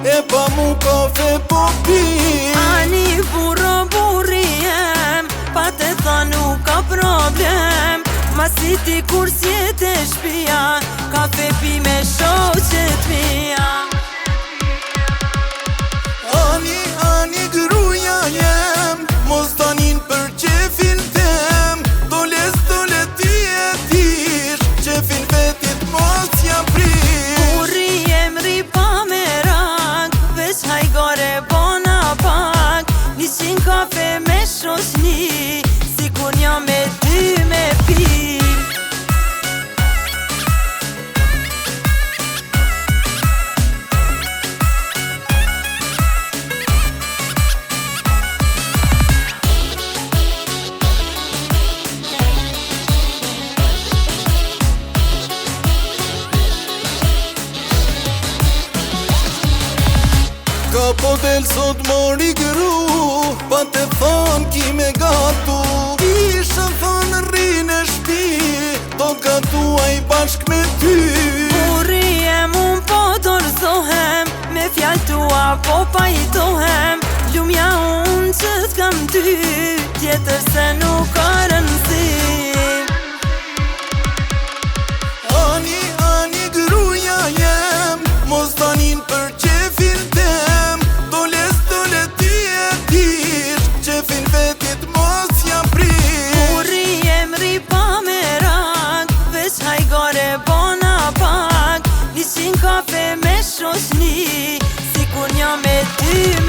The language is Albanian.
e pa mu kafe po pi. Ani burro burri jem, pa te tha nuk ka problem. Masi ti kur s'jete shpia, kafe pi me shoqet mia. Ani gruja jem, mos tanin për qefin tem. Dole ti e tish, qefin vetit mos ja prish. Burri jem ri pa me rak, veç hajgare bona pak. 100 kafe me shoqni, si kur nja me ty me pi. Ka po del sot mori gru, pa te than ki me gatu. Isha than rrin e shpi, do t'gatuaj bashk me ty. Burri jem un po dorzohem, me fjall tua po pajtohem. Lumja un që t'kam ty, tjetër se nuk ka rëndësi. Ani gruja jem, mos tanin për qefin tem. Dole ti e tish, qefin vetit mos ja prish. Burri jem ri pa me rak, veç hajgare bona pak. 100 kafe me shoqni, si kur nja me ty